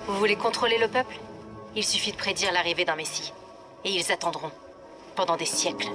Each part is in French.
Vous voulez contrôler le peuple? Il suffit de prédire l'arrivée d'un messie. Et ils attendront. Pendant des siècles.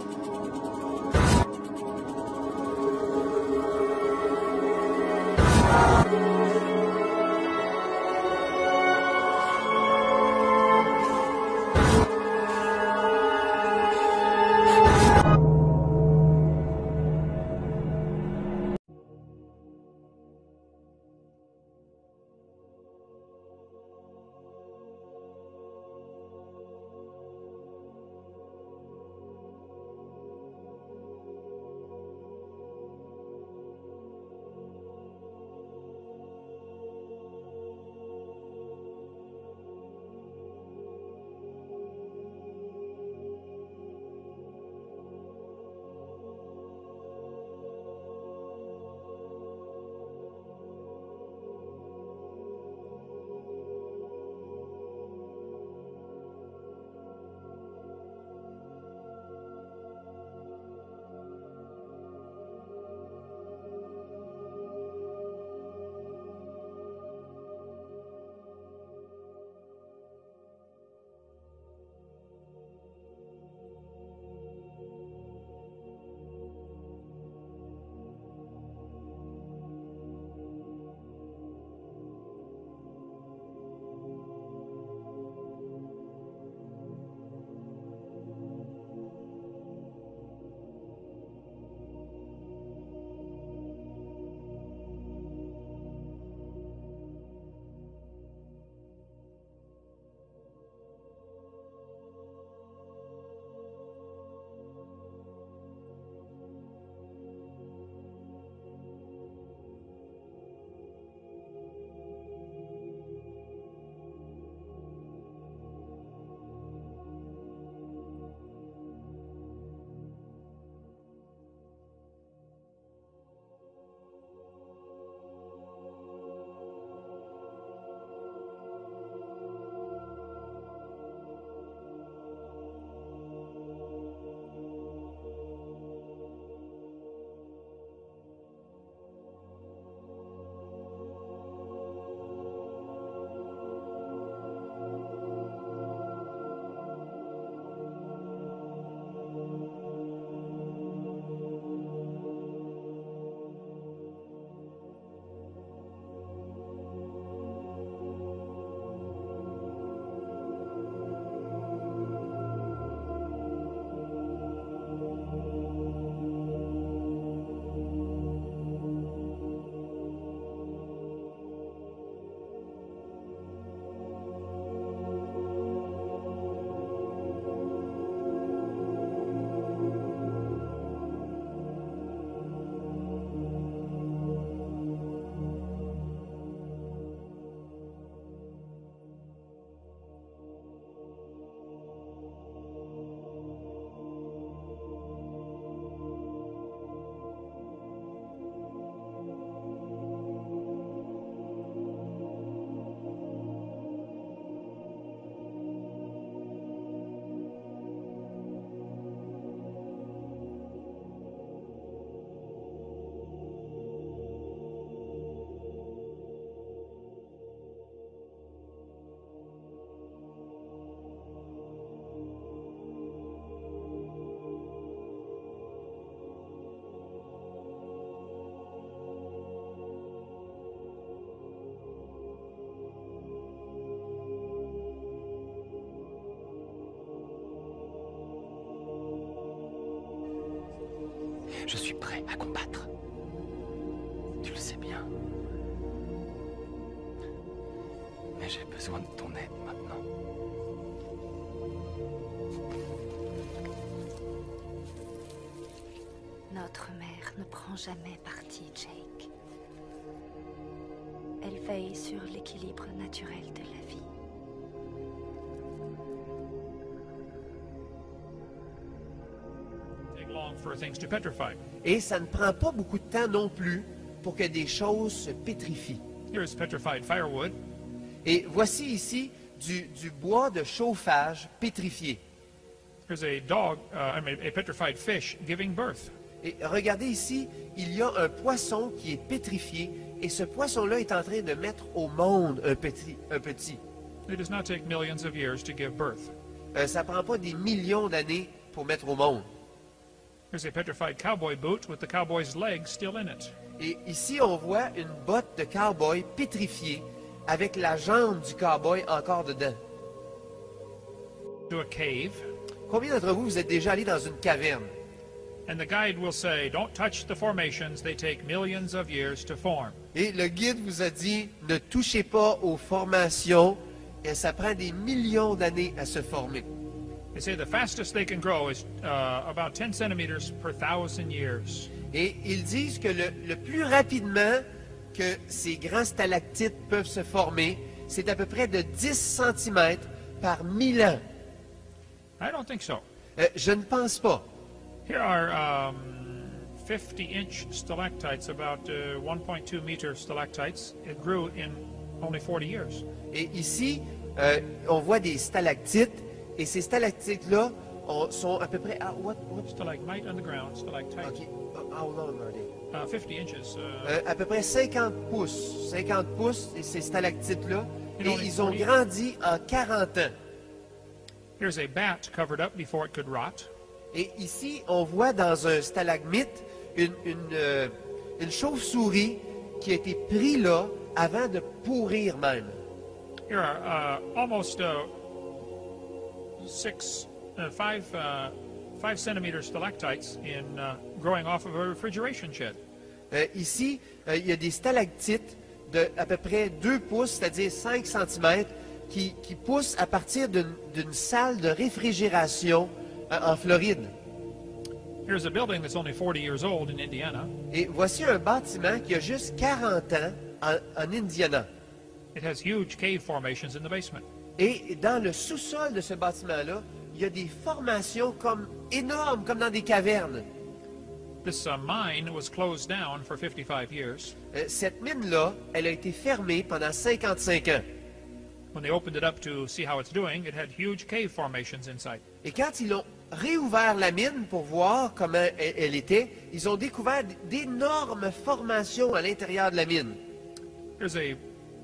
Je suis prêt à combattre. Tu le sais bien. Mais j'ai besoin de ton aide maintenant. Notre mère ne prend jamais parti, Jake. Elle veille sur l'équilibre naturel de la vie. Et ça ne prend pas beaucoup de temps non plus pour que des choses se pétrifient. Here's petrified firewood. Et voici ici du bois de chauffage pétrifié. Here's a petrified fish giving birth. Et regardez ici, il y a un poisson qui est pétrifié et ce poisson-là est en train de mettre au monde un petit. It does not take millions of years to give birth. Ça prend pas des millions d'années pour mettre au monde. Here's a petrified cowboy boot with the cowboy's legs still in it. Et ici, on voit une botte de cowboy pétrifiée avec la jambe du cowboy encore dedans. To a cave, Combien d'entre vous, vous êtes déjà allé dans une caverne? and the guide will say, don't touch the formations, they take millions of years to form. Et le guide vous a dit, ne touchez pas aux formations, et ça prend des millions d'années à se former. They say the fastest they can grow is about 10 centimeters per 1,000 years. Et ils disent que le plus rapidement que ces grands stalactites peuvent se former, c'est à peu près de 10 cm par 1000 ans. I don't think so. Je ne pense pas. Here are 50-inch stalactites, about 1.2 meter stalactites. It grew in only 40 years. Et ici, on voit des stalactites, et ces stalactites-là sont à peu près... Ah, what? Stalagmite on the ground, stalactite. OK. How long are they? 50 inches. À peu près 50 pouces. 50 pouces, et ces stalactites-là. Et Et on est ils ont fourni. grandi en 40 ans. Here's a bat covered up before it could rot. Et ici, on voit dans un stalagmite une chauve-souris qui a été prise là avant de pourrir même. Here are almost 5 centimeter stalactites growing off of a refrigeration shed. Ici, il y a des stalactites de à peu près 2 pouces, c'est-à-dire 5 cm, qui poussent à partir d'une salle de réfrigération en Floride. Here's a building that's only 40 years old in Indiana. Et voici un bâtiment qui a juste 40 ans en Indiana. It has huge cave formations in the basement. Et dans le sous-sol de ce bâtiment-là, il y a des formations énormes, comme dans des cavernes. This mine was closed down for 55 years. Cette mine-là, elle a été fermée pendant 55 ans. When they opened it up to see how it's doing, it had huge cave formations inside. Et quand ils ont réouvert la mine pour voir comment elle était, ils ont découvert d'énormes formations à l'intérieur de la mine. There's a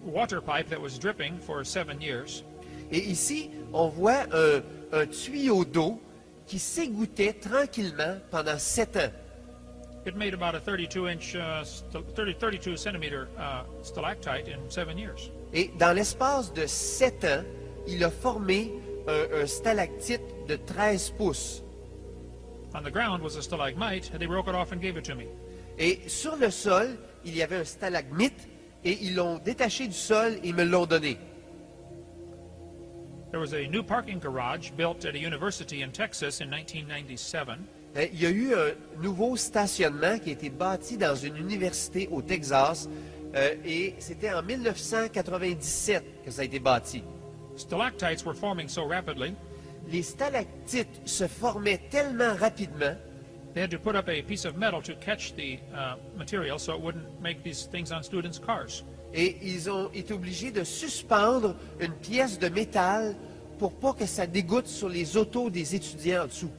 water pipe that was dripping for 7 years. Et ici, on voit un tuyau d'eau qui s'égouttait tranquillement pendant 7 ans. It made about a 32 centimeter stalactite in 7 years. Et dans l'espace de 7 ans, il a formé un stalactite de 13 pouces. On the ground was a stalagmite, and they broke it off and gave it to me. Et sur le sol, il y avait un stalagmite, et ils l'ont détaché du sol et me l'ont donné. There was a new parking garage built at a university in Texas in 1997. Il y a eu un nouveau stationnement qui a été bâti dans une université au Texas, et c'était en 1997 que ça a été bâti. Stalactites were forming so rapidly, Les stalactites se formaient tellement rapidement they had to put up a piece of metal to catch the material so it wouldn't make these things on students' cars. et ils ont été obligés de suspendre une pièce de métal pour pas que ça dégoûte sur les autos des étudiants en dessous.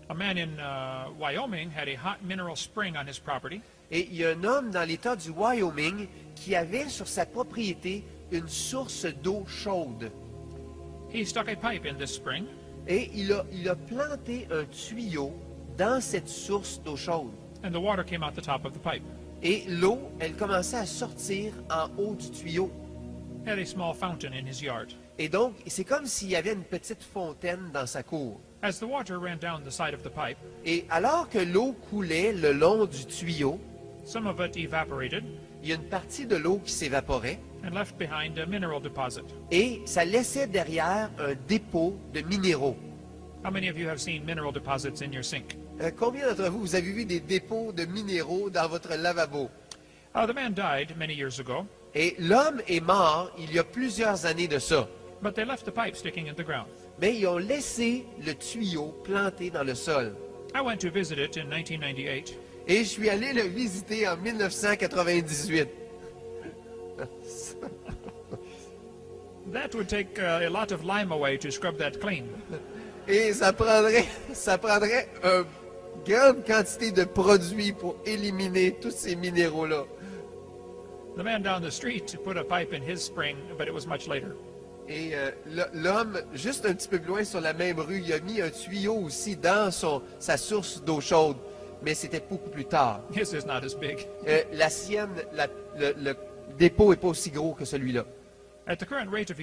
A man in Wyoming had a hot mineral spring on his property. Et il y a un homme dans l'État du Wyoming qui avait sur sa propriété une source d'eau chaude. He stuck a pipe in this spring, Et il a planté un tuyau dans cette source d'eau chaude. and the water came out the top of the pipe. Et l'eau, elle commençait à sortir en haut du tuyau. He had a small fountain in his yard. Et donc, c'est comme s'il y avait une petite fontaine dans sa cour. As the water ran down the side of the pipe, Et alors que l'eau coulait le long du tuyau, some of it evaporated il y a une partie de l'eau qui s'évaporait and left behind a mineral deposit. et ça laissait derrière un dépôt de minéraux. How many of you have seen mineral deposits in your sink? Combien d'entre vous, vous avez vu des dépôts de minéraux dans votre lavabo? The man died many years ago, Et l'homme est mort il y a plusieurs années de ça. but they left the pipe sticking in the ground. Mais ils ont laissé le tuyau planté dans le sol. I went to visit it in 1998. Et je suis allé le visiter en 1998. That would take a lot of lime away to scrub that clean. Et ça prendrait une grande quantité de produits pour éliminer tous ces minéraux-là. the man down the street put a pipe in his spring, but it was much later. Et l'homme, juste un petit peu plus loin sur la même rue, il a mis un tuyau aussi dans sa source d'eau chaude, mais c'était beaucoup plus tard. His is not as big. La sienne, le dépôt n'est pas aussi gros que celui-là. At the current rate of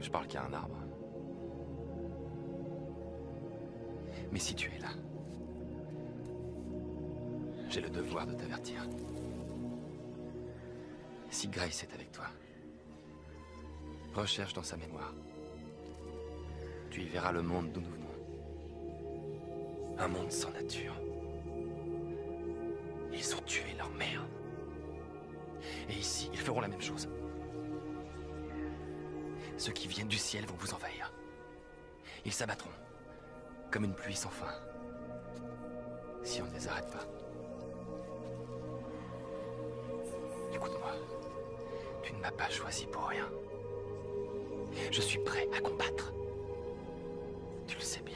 Je parle qu'à un arbre. Mais si tu es là, j'ai le devoir de t'avertir. Si Grace est avec toi, recherche dans sa mémoire. Tu y verras le monde d'où nous venons. Un monde sans nature. Ils ont tué leur mère. Et ici, ils feront la même chose. Ceux qui viennent du ciel vont vous envahir. Ils s'abattront, comme une pluie sans fin, si on ne les arrête pas. Écoute-moi, tu ne m'as pas choisi pour rien. Je suis prêt à combattre. Tu le sais bien.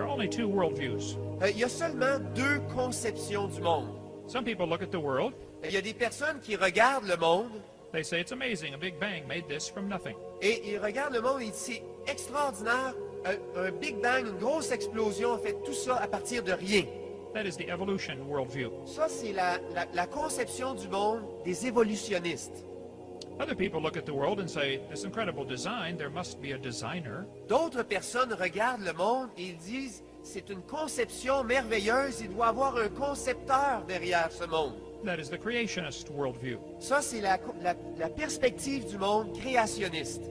are only two worldviews. Il y a seulement deux conceptions du monde. Some people look at the world, Il y a des personnes qui regardent le monde they say it's amazing, a Big Bang made this from nothing. et ils regardent le monde et ils disent c'est extraordinaire, un Big Bang, une grosse explosion a fait tout ça à partir de rien. That is the evolution worldview. Ça, c'est la conception du monde des évolutionnistes. Other people look at the world and say, this incredible design, there must be a designer. D'autres personnes regardent le monde et ils disent c'est une conception merveilleuse, il doit y avoir un concepteur derrière ce monde. That is the creationist worldview. Ça, c'est la perspective du monde créationniste.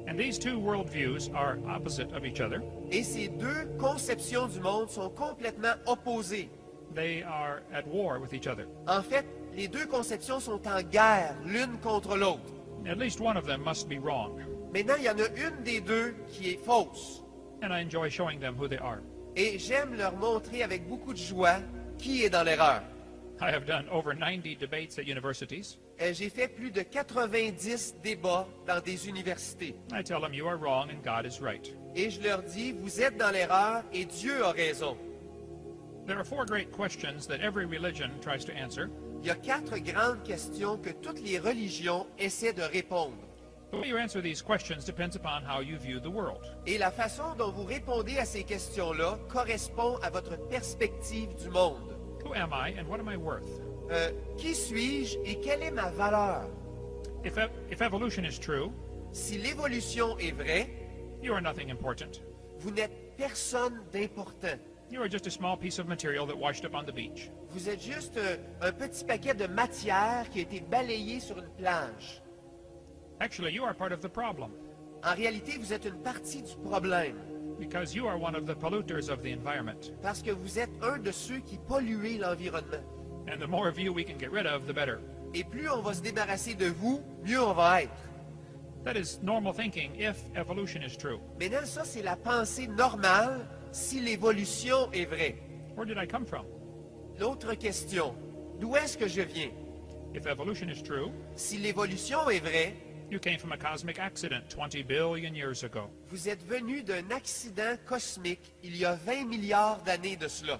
And these two worldviews are opposite of each other. Et ces deux conceptions du monde sont complètement opposées. They are at war with each other. En fait, les deux conceptions sont en guerre l'une contre l'autre. At least one of them must be wrong. Maintenant, il y en a une des deux qui est fausse. And I enjoy showing them who they are. Et j'aime leur montrer avec beaucoup de joie qui est dans l'erreur. I have done over 90 debates at universities. J'ai fait plus de 90 débats dans des universités. I tell them you are wrong and God is right. Et je leur dis, vous êtes dans l'erreur et Dieu a raison. There are four great questions that every religion tries to answer. Il y a 4 grandes questions que toutes les religions essaient de répondre. The way you answer these questions depends upon how you view the world. Et la façon dont vous répondez à ces questions-là correspond à votre perspective du monde. Who am I and what am I worth? Qui suis-je et quelle est ma valeur? If evolution is true, Si l'évolution est vraie, you are nothing important. vous n'êtes personne d'important. You are just a small piece of material that washed up on the beach. Vous êtes juste un petit paquet de matière qui a été balayé sur une plage. Actually, you are part of the problem En réalité, vous êtes une partie du problème because you are one of the polluters of the environment. parce que vous êtes un de ceux qui polluent l'environnement. And the more of you we can get rid of, the better. Et plus on va se débarrasser de vous, mieux on va être. That is normal thinking if evolution is true. Maintenant, ça, c'est la pensée normale si l'évolution est vraie. Where did I come from? L'autre question, d'où est-ce que je viens? If evolution is true, Si l'évolution est vraie, you came from a cosmic accident 20 billion years ago. vous êtes venu d'un accident cosmique il y a 20 milliards d'années de cela.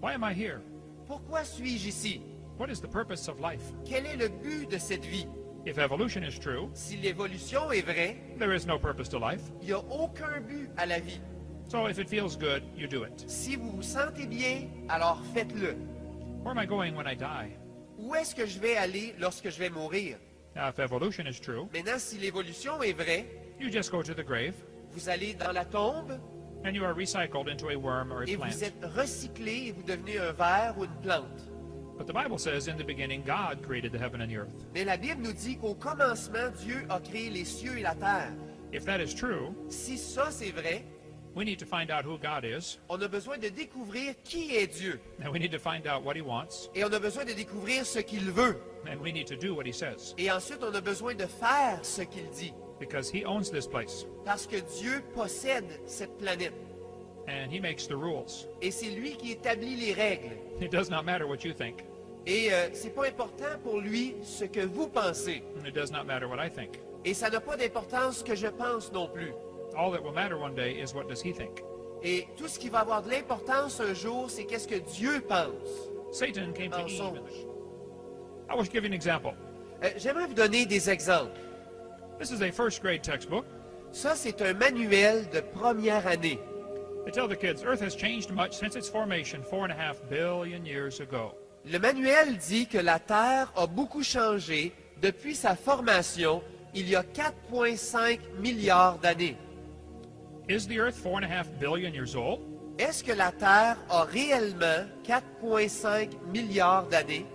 Why am I here? Pourquoi suis-je ici? What is the purpose of life? Quel est le but de cette vie? If evolution is true, Si l'évolution est vraie, there is no purpose to life. il n'y a aucun but à la vie. So if it feels good, you do it. Si vous vous sentez bien, alors faites-le. Where am I going when I die? Où est-ce que je vais aller lorsque je vais mourir? Now, if evolution is true, Maintenant, si l'évolution est vraie, you just go to the grave vous allez dans la tombe and you are recycled into a worm or a et vous plant. êtes recyclé et vous devenez un ver ou une plante. But the Bible says in the beginning, God created the heaven and the earth. Mais la Bible nous dit qu'au commencement, Dieu a créé les cieux et la terre. If that is true, Si ça c'est vrai, we need to find out who God is, on a besoin de découvrir qui est Dieu. and we need to find out what He wants, Et on a besoin de découvrir ce qu'il veut. and we need to do what He says, Et ensuite, on a besoin de faire ce qu'il dit. because He owns this place, Parce que Dieu possède cette planète. and He makes the rules. Et c'est lui qui établit les règles. It does not matter what you think, Et c'est pas important pour lui ce que vous pensez. and it does not matter what I think. Et ça n'a pas d'importance ce que je pense non plus. All that will matter one day is what does He think. Et tout ce qui va avoir de l'importance un jour, c'est qu'est-ce que Dieu pense. Satan came to Eve. Mensonge. I will give you an example. J'aimerais vous donner des exemples. This is a first grade textbook. Ça, c'est un manuel de première année. They tell the kids, Earth has changed much since its formation 4.5 billion years ago. Le manuel dit que la Terre a beaucoup changé depuis sa formation il y a 4,5 milliards d'années. Is the Earth 4.5 billion years old? Est-ce que la Terre a réellement 4,5 milliards d'années?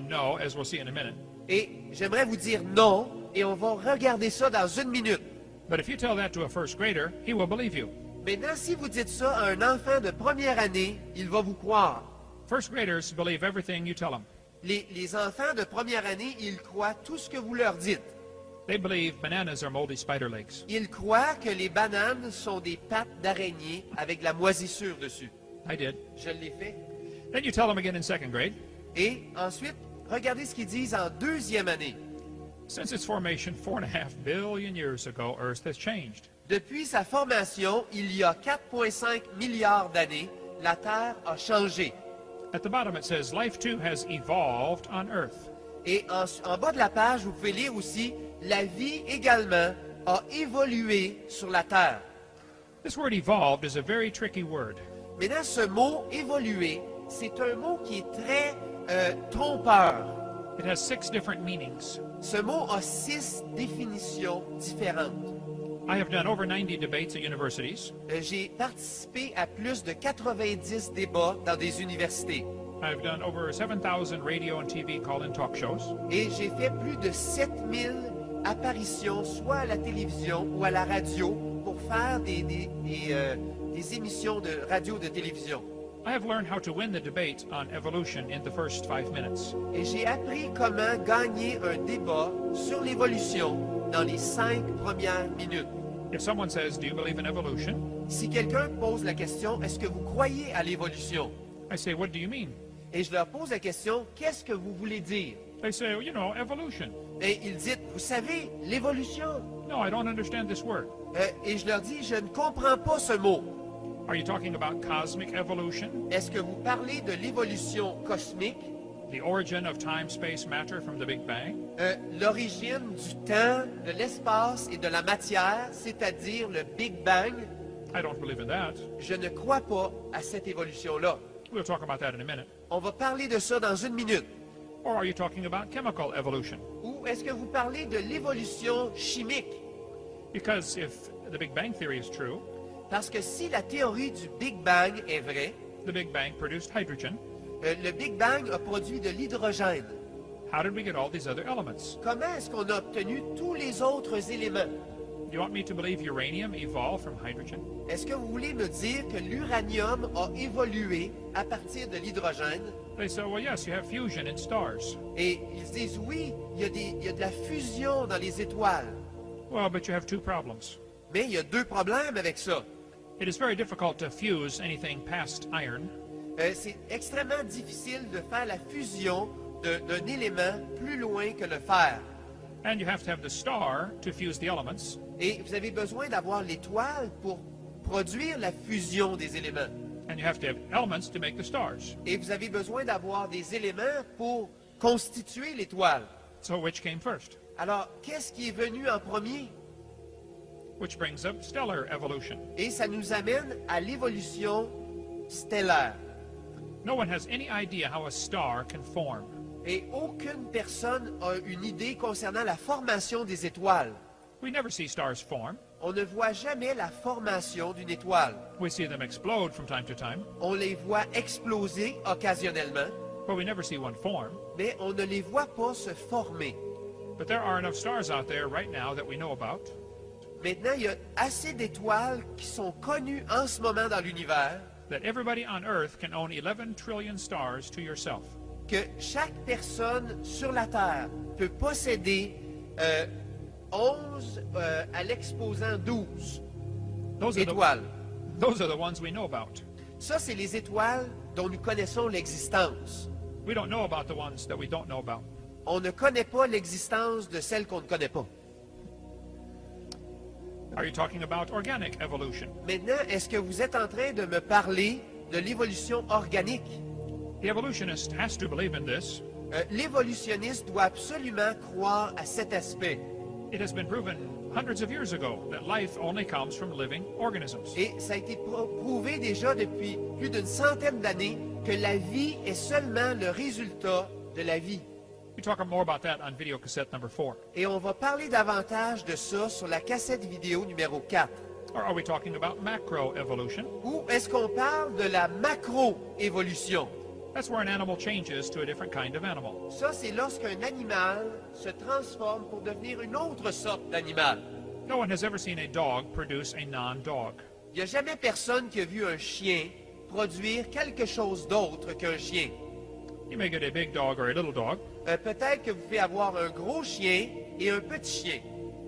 No, as we'll see in a minute. Et j'aimerais vous dire non, et on va regarder ça dans une minute. But if you tell that to a first grader, he will believe you. Maintenant, si vous dites ça à un enfant de première année, il va vous croire. First graders believe everything you tell them. Les enfants de première année, ils croient tout ce que vous leur dites. They believe bananas are moldy spider legs. Ils croient que les bananes sont des pattes d'araignée avec de la moisissure dessus. I did. Je l'ai fait. Then you tell them again in second grade. Et ensuite, regardez ce qu'ils disent en deuxième année. Since its formation 4.5 billion years ago, Earth has changed. Depuis sa formation, il y a 4,5 milliards d'années, la Terre a changé. At the bottom it says, life too has evolved on Earth. Et en bas de la page, vous pouvez lire aussi, la vie également a évolué sur la Terre. This word evolved is a very tricky word. Maintenant, ce mot évoluer, c'est un mot qui est très trompeur. It has 6 different meanings. Ce mot a 6 définitions différentes. I have done over 90 debates at universities. J'ai participé à plus de 90 débats dans des universités. I've done over 7,000 radio and TV call-in talk shows. Et j'ai fait plus de 7000 apparitions, soit à la télévision ou à la radio, pour faire des émissions de radio de télévision. I have learned how to win the debate on evolution in the first 5 minutes. Et j'ai appris comment gagner un débat sur l'évolution dans les 5 premières minutes. If someone says, do you believe in evolution? Si quelqu'un pose la question, est-ce que vous croyez à l'évolution? I say, what do you mean? Et je leur pose la question, qu'est-ce que vous voulez dire? They say, well, you know, evolution. Et ils disent, vous savez, l'évolution. No, I don't understand this word. Et je leur dis, je ne comprends pas ce mot. Are you talking about cosmic evolution? Est-ce que vous parlez de l'évolution cosmique, The origin of time, space, matter from the Big Bang? l'origine du temps, de l'espace et de la matière, c'est-à-dire le Big Bang? I don't believe in that. Je ne crois pas à cette évolution-là. We'll talk about that in a minute. On va parler de ça dans une minute. Or are you talking about chemical evolution? Ou est-ce que vous parlez de l'évolution chimique? Because if the Big Bang theory is true, Parce que si la théorie du Big Bang est vraie, the Big Bang produced hydrogen. le Big Bang a produit de l'hydrogène. How did we get all these other elements? Comment est-ce qu'on a obtenu tous les autres éléments? Do you want me to believe uranium evolved from hydrogen? Est-ce que vous voulez me dire que l'uranium a évolué à partir de l'hydrogène? They say, well, yes, you have fusion in stars. Et ils disent oui, il y a de la fusion dans les étoiles. Well, but you have 2 problems. Mais il y a 2 problèmes avec ça. It is very difficult to fuse anything past iron. C'est extrêmement difficile de faire la fusion d'un élément plus loin que le fer. And you have to have the star to fuse the elements. Et vous avez besoin d'avoir l'étoile pour produire la fusion des éléments. And you have to have elements to make the stars. Et vous avez besoin d'avoir des éléments pour constituer l'étoile. So which came first? Alors, qu'est-ce qui est venu en premier? Which brings up stellar evolution. Et ça nous amène à l'évolution stellaire. No one has any idea how a star can form. Et aucune personne a une idée concernant la formation des étoiles. We never see stars form. On ne voit jamais la formation d'une étoile. We see them explode from time to time, On les voit exploser occasionnellement, but we never see one form. mais on ne les voit pas se former. But there are enough stars out there right now that we know about Maintenant, il y a assez d'étoiles qui sont connues en ce moment dans l'univers that everybody on Earth can own 11 trillion stars to yourself. que chaque personne sur la Terre peut posséder 11 à l'exposant 12 Those are, étoiles. those are the ones we know about. Ça, c'est les étoiles dont nous connaissons l'existence. We don't know about the ones that we don't know about. On ne connaît pas l'existence de celles qu'on ne connaît pas. Are you talking about organic evolution? Maintenant, est-ce que vous êtes en train de me parler de l'évolution organique? The evolutionist has to believe in this. L'évolutionniste doit absolument croire à cet aspect. It has been proven hundreds of years ago that life only comes from living organisms. Et ça a été prouvé déjà depuis plus d'une centaine d'années que la vie est seulement le résultat de la vie. We talk more about that on video cassette number 4. Et on va parler davantage de ça sur la cassette vidéo numéro 4. Or are we talking about macroevolution? Ou est-ce qu'on parle de la macroévolution? That's where an animal changes to a different kind of animal. Ça, c'est lorsqu'un animal se transforme pour devenir une autre sorte d'animal. No one has ever seen a dog produce a non-dog. Il n'y a jamais personne qui a vu un chien produire quelque chose d'autre qu'un chien. You may get a big dog or a little dog, Peut-être que vous pouvez avoir un gros chien et un petit chien,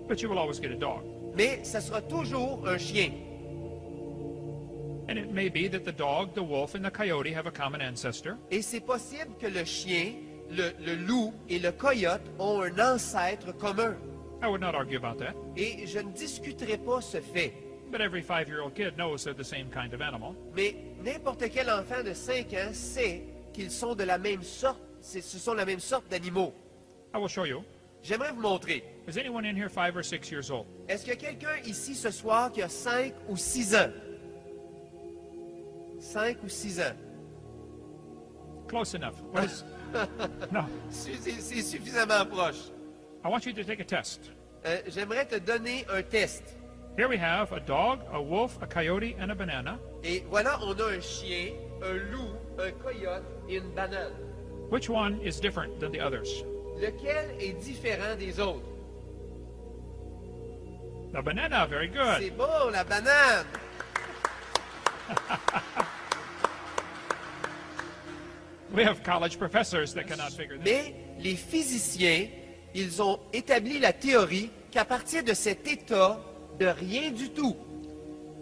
but you will always get a dog. mais ça sera toujours un chien. And it may be that the dog, the wolf, and the coyote have a common ancestor, Et c'est possible que le chien, le loup et le coyote ont un ancêtre commun. I would not argue about that. Et je ne discuterai pas ce fait. But every 5-year-old kid knows they're the same kind of animal. Mais n'importe quel enfant de 5 ans sait qu'ils sont de la même sorte, ce sont la même sorte d'animaux. I will show you. J'aimerais vous montrer. Is anyone in here 5 or 6 years old? Est-ce qu'il y a quelqu'un ici ce soir qui a 5 ou 6 ans? 5 ou 6 ans. Close enough. What is... No. C'est suffisamment proche. I want you to take a test. J'aimerais te donner un test. Here we have a dog, a wolf, a coyote, and a banana. Et voilà, on a un chien, un loup, un coyote et une banane. Which one is different than the others? Lequel est différent des autres? The banana, very good. C'est bon, la banane! We have college professors that cannot figure that. Mais les physiciens, ils ont établi la théorie qu'à partir de cet état de rien du tout,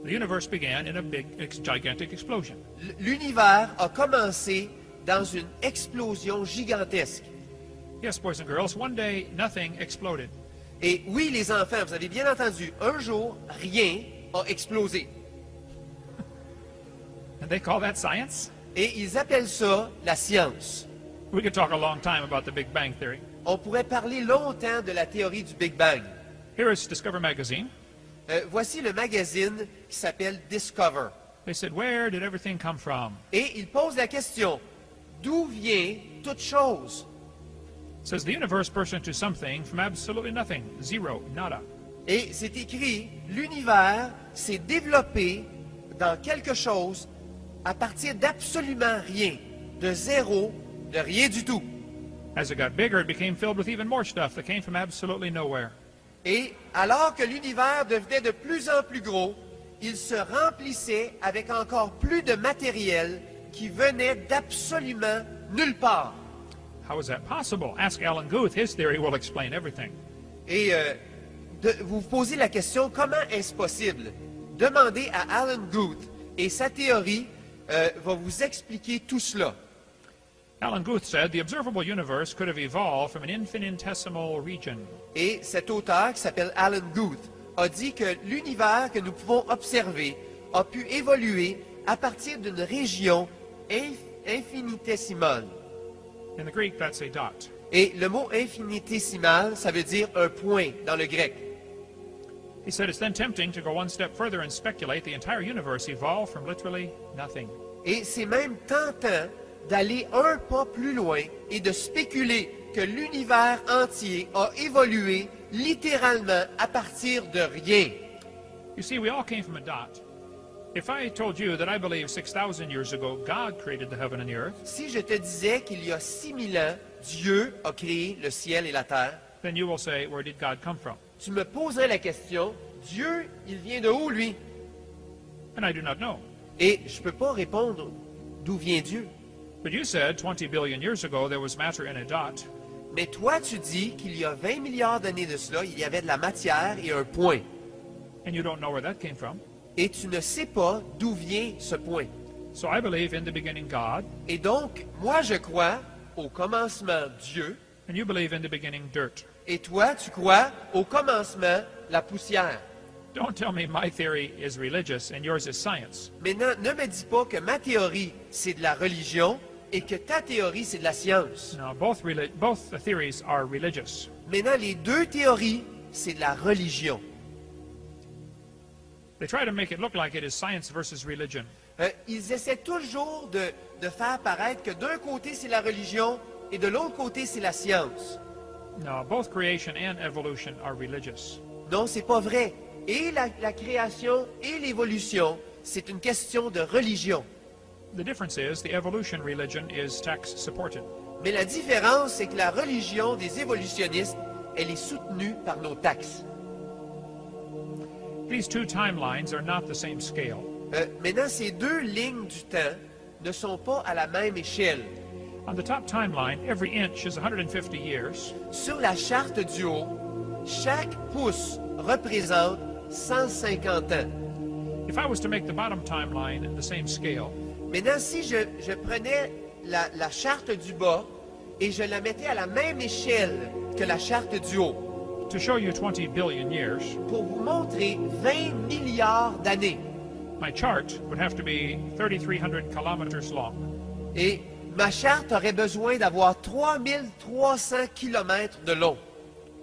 The universe began in a gigantic explosion. l'univers a commencé dans une explosion gigantesque. Yes, boys and girls, one day nothing exploded. Et oui, les enfants, vous avez bien entendu, un jour, rien a explosé. And they call that science? Et ils appellent ça la science. We could talk a long time about the Big Bang Theory. On pourrait parler longtemps de la théorie du Big Bang. Here is Discover Magazine. Voici le magazine qui s'appelle Discover. They said, where did everything come from? Et il pose la question, d'où vient toute chose? It says the universe burst into something from absolutely nothing. Zero, nada. Et c'est écrit, l'univers s'est développé dans quelque chose à partir d'absolument rien, de zéro, de rien du tout. As it got bigger, it became filled with even more stuff that came from absolutely nowhere. Et alors que l'univers devenait de plus en plus gros, il se remplissait avec encore plus de matériel qui venait d'absolument nulle part. How is that possible? Ask Alan Guth. His theory will explain everything. Et vous vous posez la question, comment est-ce possible? Demandez à Alan Guth et sa théorie va vous expliquer tout cela. Alan Guth said the observable universe could have evolved from an infinitesimal region. Et cet auteur, qui s'appelle Alan Guth, a dit que l'univers que nous pouvons observer a pu évoluer à partir d'une région infinitésimale. In the Greek, that's a dot. Et le mot infinitésimal, ça veut dire un point dans le grec. He said it's then tempting to go one step further and speculate the entire universe evolved from literally nothing. Et c'est même tentant d'aller un pas plus loin et de spéculer que l'univers entier a évolué littéralement à partir de rien. You see, we all came from a dot. If I told you that I believe 6,000 years ago God created the heaven and the earth, Si je te disais qu'il y a 6000 ans, Dieu a créé le ciel et la terre, then you will say, where did God come from? tu me poserais la question, Dieu, il vient de où, lui? And I do not know. Et je ne peux pas répondre d'où vient Dieu. But you said 20 billion years ago there was matter in a dot. Mais toi, tu dis qu'il y a 20 milliards d'années de cela, il y avait de la matière et un point. And you don't know where that came from. Et tu ne sais pas d'où vient ce point. So I believe in the beginning God, Et donc, moi, je crois au commencement Dieu, and you believe in the beginning dirt. et toi, tu crois au commencement la poussière. Don't tell me my theory is religious and yours is science. Maintenant, ne me dis pas que ma théorie, c'est de la religion, et que ta théorie, c'est de la science. No, both theories are religious. Maintenant, les deux théories, c'est de la religion. They try to make it look like it is science versus religion. Ils essaient toujours de faire paraître que d'un côté, c'est la religion, et de l'autre côté, c'est la science. No, both creation and evolution are religious. Non, c'est pas vrai. Et la création et l'évolution, c'est une question de religion. The difference is the evolution religion is tax supported. Mais la différence, c'est que la religion des évolutionnistes, elle est soutenue par nos taxes. These two timelines are not the same scale. Maintenant, ces deux lignes du temps ne sont pas à la même échelle. On the top timeline, every inch is 150 years, Sur la charte du haut, chaque pouce représente 150 ans. if I was to make the bottom timeline the same scale, Maintenant, si je prenais la charte du bas et je la mettais à la même échelle que la charte du haut, To show you 20 billion years, pour vous montrer 20 milliards d'années. my chart would have to be 3,300 kilometers long. Et ma charte aurait besoin d'avoir 3300 kilomètres de long.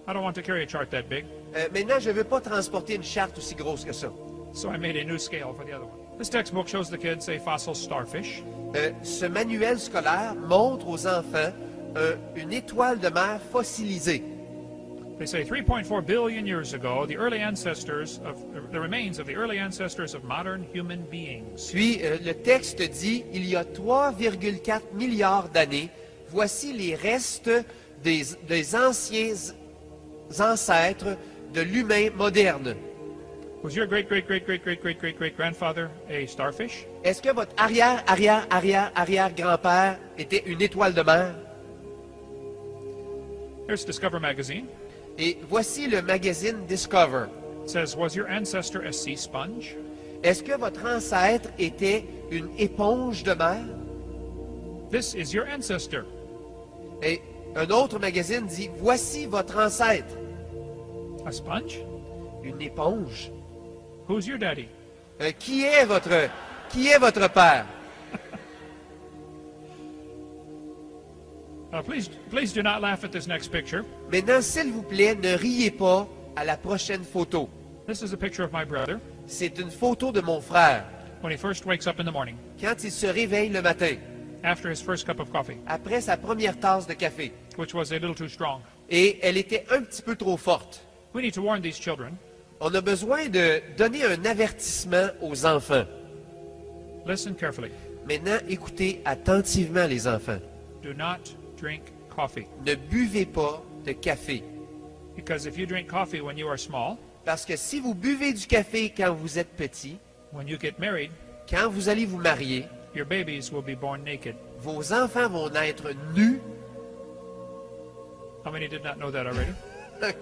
I don't want to carry a chart that big, Maintenant, je ne veux pas transporter une charte aussi grosse que ça. so I made a new scale for the other one. This textbook shows the kids a fossil starfish. Ce manuel scolaire montre aux enfants une étoile de mer fossilisée. They say 3.4 billion years ago, the remains of the early ancestors of modern human beings. Puis, le texte dit, il y a 3,4 milliards d'années, voici les restes des anciens ancêtres de l'humain moderne. Was your great-great-great-great-great-great-great-great-grandfather a starfish? Est-ce que votre arrière-arrière-arrière-arrière-grand-père était une étoile de mer? Here's Discover magazine. Et voici le magazine Discover. It says, was your ancestor a sea sponge? Est-ce que votre ancêtre était une éponge de mer? This is your ancestor. Et un autre magazine dit, voici votre ancêtre, A sponge? une éponge. Who's your daddy? Qui est votre père? Please do not laugh at this next picture. Maintenant, s'il vous plaît, ne riez pas à la prochaine photo. This is a picture of my brother C'est une photo de mon frère when he first wakes up in the morning quand il se réveille le matin, after his first cup of coffee, après sa première tasse de café. which was a little too strong. Et elle était un petit peu trop forte. We need to warn these children. On a besoin de donner un avertissement aux enfants. Listen carefully. Maintenant, écoutez attentivement les enfants. Do not drink coffee. Ne buvez pas de café. Because if you drink coffee when you are small, Parce que si vous buvez du café quand vous êtes petit, when you get married, quand vous allez vous marier, your babies will be born naked. vos enfants vont naître nus. How many did not know that already?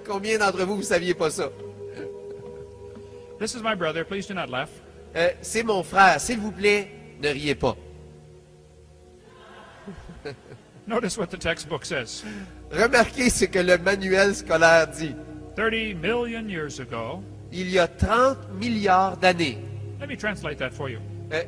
Combien d'entre vous, vous ne saviez pas ça? This is my brother. Please do not laugh. C'est mon frère. S'il vous plaît, ne riez pas. Notice what the textbook says. Remarquez ce que le manuel scolaire dit. 30 million years ago. Il y a 30 milliards d'années. Let me translate that for you.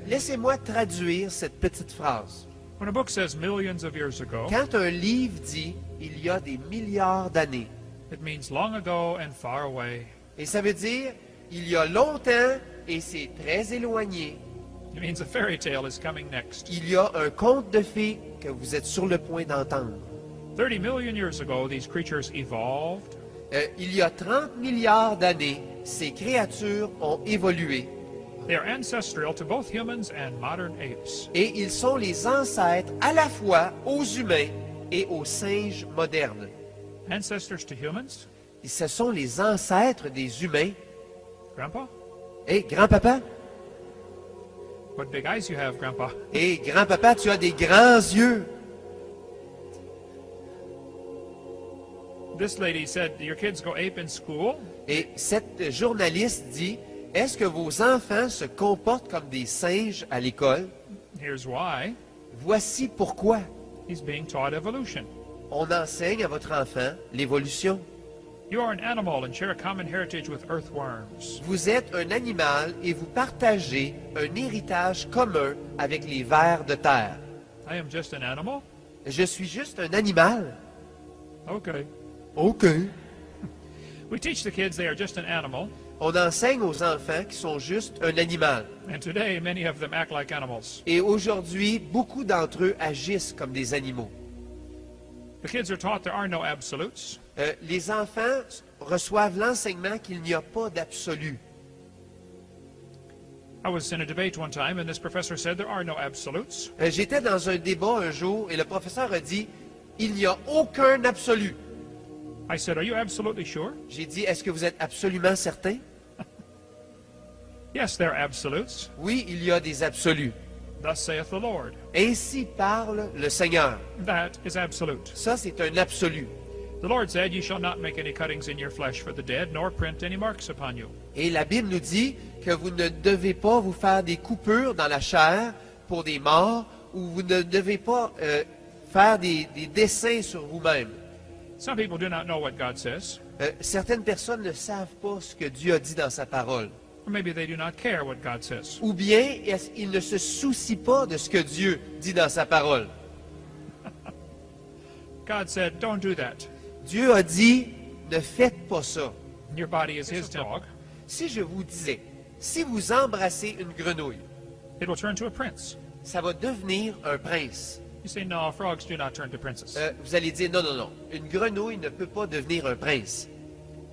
Laissez-moi traduire cette petite phrase. When a book says millions of years ago, Quand un livre dit « il y a des milliards d'années it means long ago and far away. », et ça veut dire « il y a longtemps et c'est très éloigné ». It means a fairy tale is coming next. Il y a un conte de fées que vous êtes sur le point d'entendre. 30 million years ago, these creatures evolved. Il y a 30 milliards d'années, ces créatures ont évolué They are ancestral to both humans and modern apes. et ils sont les ancêtres à la fois aux humains et aux singes modernes. Ancestors to humans? Et ce sont les ancêtres des humains. Grandpa? Hé, grand-papa? What big eyes you have, Grandpa. Hé, grand-papa, tu as des grands yeux. This lady said, your kids go ape in school? Et cette journaliste dit, est-ce que vos enfants se comportent comme des singes à l'école? Here's why. Voici pourquoi. He's being taught evolution. On enseigne à votre enfant l'évolution. You are an animal and share a common heritage with earthworms. Vous êtes un animal et vous partagez un héritage commun avec les vers de terre. I am just an animal? Je suis juste un animal. Okay. OK. We teach the kids they are just an animal, On enseigne aux enfants qui sont juste un animal. and today many of them act like animals. Et aujourd'hui, beaucoup d'entre eux agissent comme des animaux. The kids are taught there are no absolutes. Les enfants reçoivent l'enseignement qu'il n'y a pas d'absolu. I was in a debate one time, and this professor said there are no absolutes. J'étais dans un débat un jour et le professeur a dit, il n'y a aucun absolu. I said, are you absolutely sure? J'ai dit, est-ce que vous êtes absolument certain? Yes, there are absolutes. Oui, il y a des absolus. Thus saith the Lord. Ainsi parle le Seigneur. That is absolute. Ça, c'est un absolu. The Lord said, ye shall not make any cuttings in your flesh for the dead, nor print any marks upon you. Et la Bible nous dit que vous ne devez pas vous faire des coupures dans la chair pour des morts, ou vous ne devez pas faire des dessins sur vous-même. Some people do not know what God says, Certaines personnes ne savent pas ce que Dieu a dit dans sa parole. or maybe they do not care what God says. Ou bien, ils ne se soucient pas de ce que Dieu dit dans sa parole. God said, don't do that. Dieu a dit, ne faites pas ça. Your body is His temple. Si je vous disais, si vous embrassez une grenouille, It will turn to a prince. ça va devenir un prince. You say, no, frogs do not turn to princes. Vous allez dire, non, non, non, une grenouille ne peut pas devenir un prince.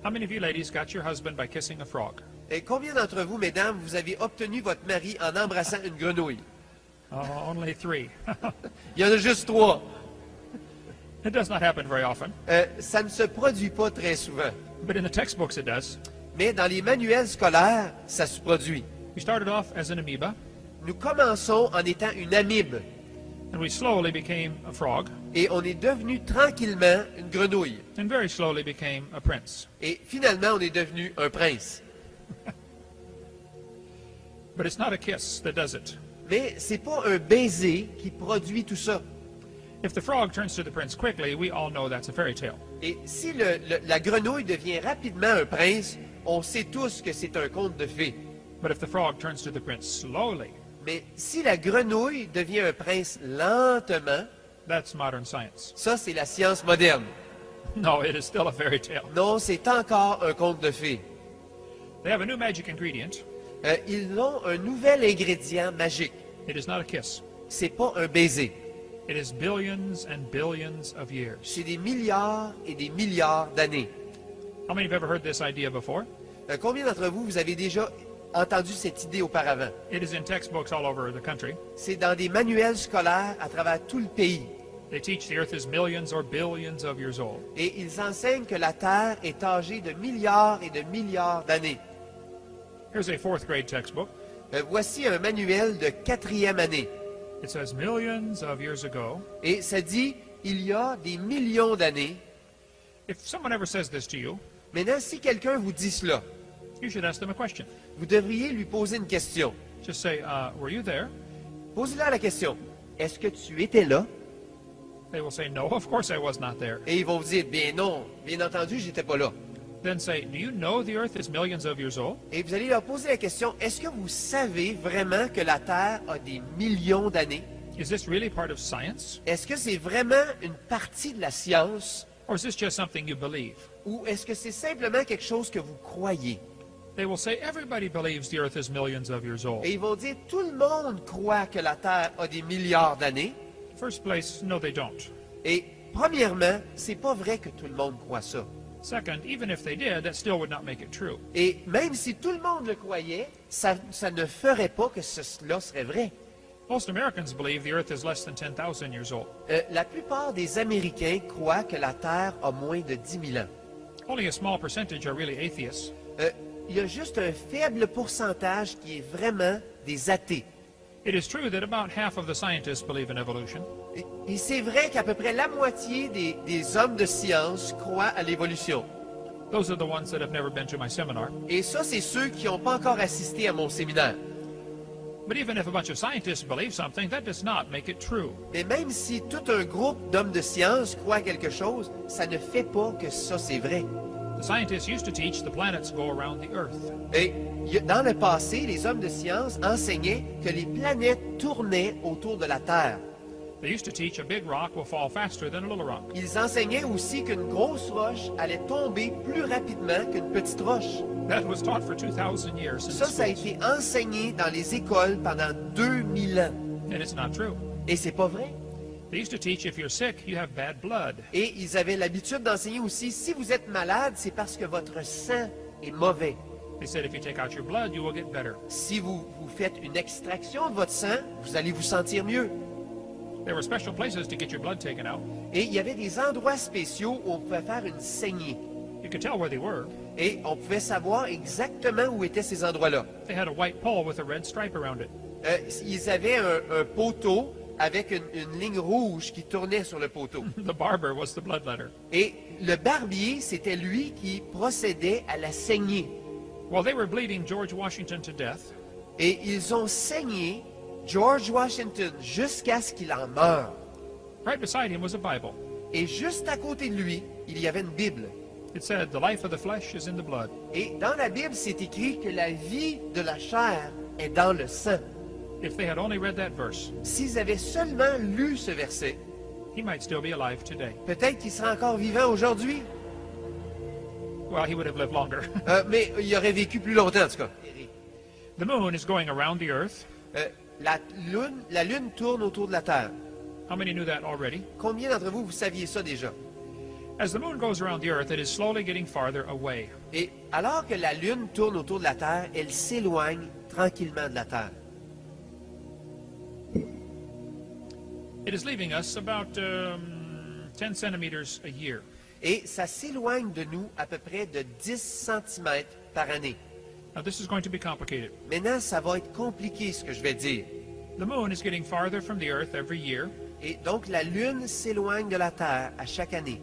How many of you ladies got your husband by kissing a frog? Et combien d'entre vous, mesdames, vous avez obtenu votre mari en embrassant une grenouille? Oh, only 3. Il y en a juste 3. It does not happen very often, Ça ne se produit pas très souvent. but in the textbooks it does. Mais dans les manuels scolaires, ça se produit. We started off as an amoeba, Nous commençons en étant une amibe and we slowly became a frog, et on est devenu tranquillement une grenouille. and very slowly became a prince. Et finalement, on est devenu un prince. But it's not a kiss that does it. Mais c'est pas un baiser qui produit tout ça. If the frog turns to the prince quickly, we all know that's a fairy tale. Et si la grenouille devient rapidement un prince, on sait tous que c'est un conte de fées. But if the frog turns to the prince slowly, Mais si la grenouille devient un prince lentement, that's modern science. ça c'est la science moderne. No, it is still a fairy tale. Non, c'est encore un conte de fées. They have a new magic ingredient. Ils ont un nouvel ingrédient magique. It is not a kiss. C'est pas un baiser. It is billions and billions of years. C'est des milliards et des milliards d'années. How many have ever heard this idea before? Combien d'entre vous, vous avez déjà entendu cette idée auparavant? It is in textbooks all over the country. C'est dans des manuels scolaires à travers tout le pays. They teach the earth is millions or billions of years old. Et ils enseignent que la Terre est âgée de milliards et de milliards d'années. Here's a fourth grade textbook. Voici un manuel de 4e année. It says millions of years ago. Et ça dit, il y a des millions d'années. If someone ever says this to you, Maintenant, si quelqu'un vous dit cela, you should ask them a question. vous devriez lui poser une question. Just say, were you there? Posez-leur la question. Est-ce que tu étais là? They will say, no, of course I was not there. Et ils vont vous dire, bien non, bien entendu, j'étais pas là. Then say, do you know the earth is millions of years old? Et vous allez leur poser la question, est-ce que vous savez vraiment que la Terre a des millions d'années? Is this really part of science? Est-ce que c'est vraiment une partie de la science? Or is this just something you believe? Ou est-ce que c'est simplement quelque chose que vous croyez? They will say, everybody believes the earth is millions of years old. Et ils vont dire, tout le monde croit que la Terre a des milliards d'années. First place, no, they don't. Et premièrement, c'est pas vrai que tout le monde croit ça. Second, even if they did, that still would not make it true. Et même si tout le monde le croyait, ça ne ferait pas que cela serait vrai. Most Americans believe the earth is less than 10,000 years old. La plupart des Américains croient que la Terre a moins de 10 000 ans. Only a small percentage are really atheists. Il y a juste un faible pourcentage qui est vraiment des athées. It is true that about half of the scientists believe in evolution, Et c'est vrai qu'à peu près la moitié des hommes de science croient à l'évolution. those are the ones that have never been to my seminar. Et ça, c'est ceux qui n'ont pas encore assisté à mon séminaire. But even if a bunch of scientists believe something, that does not make it true. Mais même si tout un groupe d'hommes de science croit quelque chose, ça ne fait pas que ça, c'est vrai. The scientists used to teach the planets go around the earth. Et dans le passé, les hommes de science enseignaient que les planètes tournaient autour de la Terre. They used to teach a big rock will fall faster than a little rock. Ils enseignaient aussi qu'une grosse roche allait tomber plus rapidement qu'une petite roche. That was taught for 2,000 years in Ça a schools. été enseigné dans les écoles pendant 2000 ans. And it's not true. Et c'est pas vrai. They used to teach if you're sick, you have bad blood. Et ils avaient l'habitude d'enseigner aussi, si vous êtes malade, c'est parce que votre sang est mauvais. They said if you take out your blood, you will get better. Si vous faites une extraction de votre sang, vous allez vous sentir mieux. There were special places to get your blood taken out. Et il y avait des endroits spéciaux où on pouvait faire une saignée. You could tell where they were. Et on pouvait savoir exactement où étaient ces endroits-là. They had a white pole with a red stripe around it. Ils avaient un poteau avec une ligne rouge qui tournait sur le poteau. The barber was the bloodletter. Et le barbier, c'était lui qui procédait à la saignée. While they were bleeding George Washington to death, Et ils ont saigné George Washington jusqu'à ce qu'il en meure. right beside him was a Bible. Et juste à côté de lui, il y avait une Bible. It said, "The life of the flesh is in the blood." Et dans la Bible, c'est écrit que la vie de la chair est dans le sang. If they had only read that verse, S'ils avaient seulement lu ce verset, he might still be alive today. peut-être qu'il serait encore vivant aujourd'hui. Well, he would have lived longer. Mais il aurait vécu plus longtemps, en tout cas. The moon is going around the earth. La lune tourne autour de la Terre. How many knew that already? Combien d'entre vous, vous saviez ça déjà? As the moon goes around the earth, it is slowly getting farther away. Et alors que la lune tourne autour de la Terre, elle s'éloigne tranquillement de la Terre. It is leaving us about 10 centimeters a year. Et ça s'éloigne de nous à peu près de 10 cm par année. Now, this is going to be complicated. Maintenant, ça va être compliqué ce que je vais dire. The moon is getting farther from the earth every year, Et donc, la lune s'éloigne de la Terre à chaque année.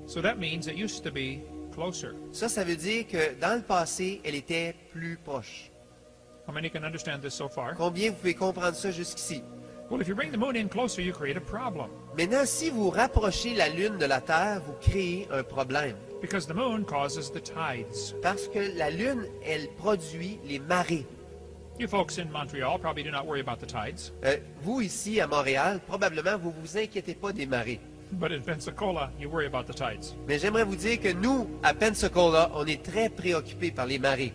so that means it used to be closer. Ça veut dire que dans le passé, elle était plus proche. How many can understand this so far? Combien vous pouvez comprendre ça jusqu'ici? Well, if you bring the moon in closer, you create a problem, Maintenant, si vous rapprochez la lune de la Terre, vous créez un problème. because the moon causes the tides. Parce que la lune, elle produit les marées. You folks in Montreal probably do not worry about the tides, Vous, ici, à Montréal, probablement, vous vous inquiétez pas des marées. but in Pensacola, you worry about the tides. Mais j'aimerais vous dire que nous, à Pensacola, on est très préoccupés par les marées.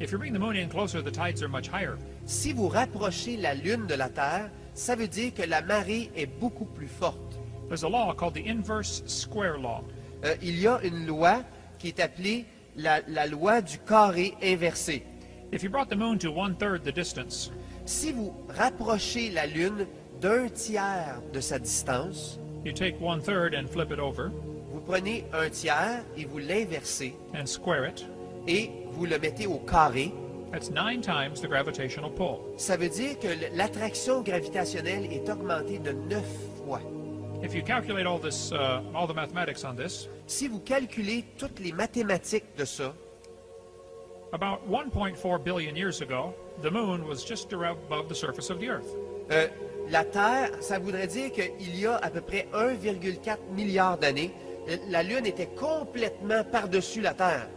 If you bring the moon in closer, the tides are much higher. Si vous rapprochez la lune de la Terre, ça veut dire que la marée est beaucoup plus forte. There's a law called the inverse square law. Il y a une loi qui est appelée la loi du carré inversé. If you brought the moon to 1/3 the distance, Si vous rapprochez la lune d'un tiers de sa distance, you take 1/3 and flip it over vous prenez un tiers et vous l'inversez and square it. et vous le mettez au carré. That's 9 times the gravitational pull. Ça veut dire que l'attraction gravitationnelle est augmentée de 9 fois. If you calculate all the mathematics on this, Si vous calculez toutes les mathématiques de ça, about 1.4 billion years ago, the moon was just around above the surface of the Earth. la Terre, ça voudrait dire qu'il y a à peu près 1,4 milliard d'années, la Lune était complètement par-dessus la Terre.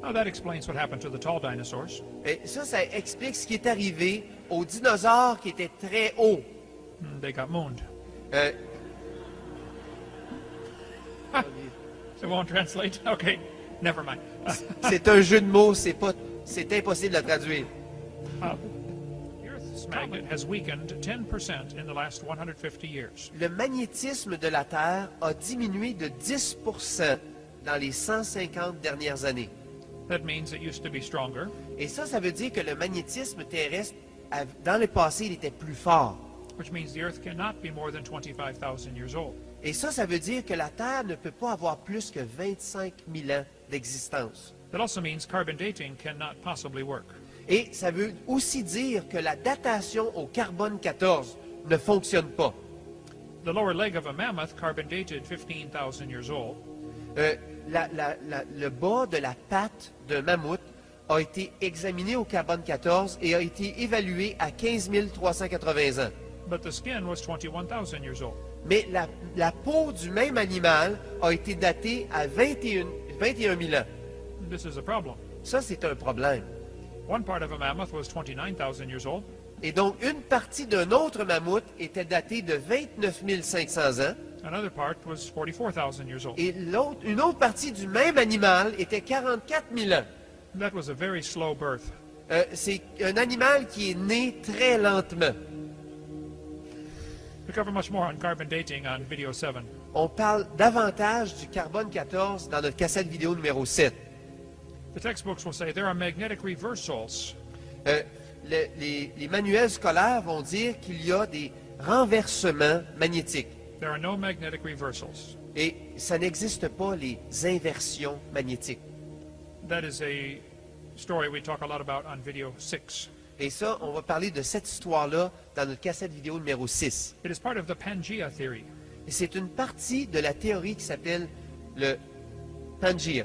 Now that explains what happened to the tall dinosaurs. Et ça explique ce qui est arrivé aux dinosaures qui étaient très hauts. They got mooned. Euh, It won't translate? Okay, never mind. c'est un jeu de mots, c'est impossible à traduire. The Earth's magnet has weakened 10% in the last 150 years. Le magnétisme de la Terre a diminué de 10% dans les 150 dernières années. That means it used to be stronger, Et ça veut dire que le magnétisme terrestre, dans le passé, il était plus fort. which means the Earth cannot be more than 25,000 years old. Et ça veut dire que la Terre ne peut pas avoir plus que 25 000 ans d'existence. That also means carbon dating cannot possibly work. Et ça veut aussi dire que la datation au carbone 14 ne fonctionne pas. The lower leg of a mammoth carbon dated 15,000 years old. Le bas de la patte d'un mammouth a été examiné au carbone 14 et a été évalué à 15 380 ans. But the skin was 21,000 years old. Mais la peau du même animal a été datée à 21 000 ans. This is a problem. Ça, c'est un problème. One part of a mammoth was 29,000 years old. Et donc, une partie d'un autre mammouth était datée de 29 500 ans. Another part was 44,000 years old. Et une autre partie du même animal était 44 000 ans. That was a very slow birth. C'est un animal qui est né très lentement. We cover much more on carbon dating on video 7. On parle davantage du carbone 14 dans notre cassette vidéo numéro 7. The textbooks will say there are magnetic reversals. Les manuels scolaires vont dire qu'il y a des renversements magnétiques. There are no magnetic reversals. Et ça n'existe pas, les inversions magnétiques. That is a story we talk a lot about on video 6. Et ça, on va parler de cette histoire-là dans notre cassette vidéo numéro 6. It is part of the Pangea theory. Et c'est une partie de la théorie qui s'appelle le Pangea.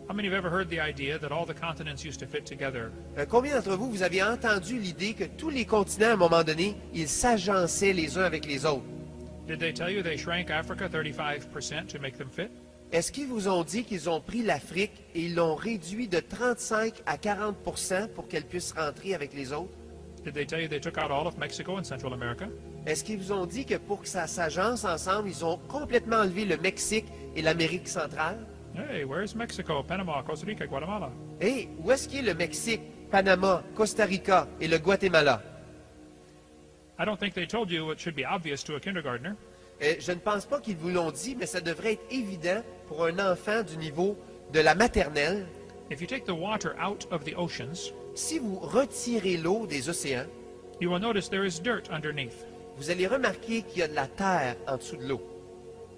How many have ever heard the idea that all the continents used to fit together? Combien d'entre vous, vous avez entendu l'idée que tous les continents, à un moment donné, ils s'agençaient les uns avec les autres? Did they tell you they shrank Africa 35% to make them fit? Est-ce qu'ils vous ont dit qu'ils ont pris l'Afrique et ils l'ont réduit de 35 à 40% pour qu'elle puisse rentrer avec les autres? Did they tell you they took out all of Mexico and Central America? Est-ce qu'ils vous ont dit que pour que ça s'agence ensemble, ils ont complètement enlevé le Mexique et l'Amérique centrale? Hey, where's Mexico, Panama, Costa Rica, Guatemala? Et où est-ce qu'il est le Mexique, Panama, Costa Rica et le Guatemala? I don't think they told you what should be obvious to a kindergartner. Je ne pense pas qu'ils vous l'ont dit, mais ça devrait être évident pour un enfant du niveau de la maternelle. If you take the water out of the oceans, Si vous retirez l'eau des océans, you will notice there is dirt underneath. vous allez remarquer qu'il y a de la terre en dessous de l'eau.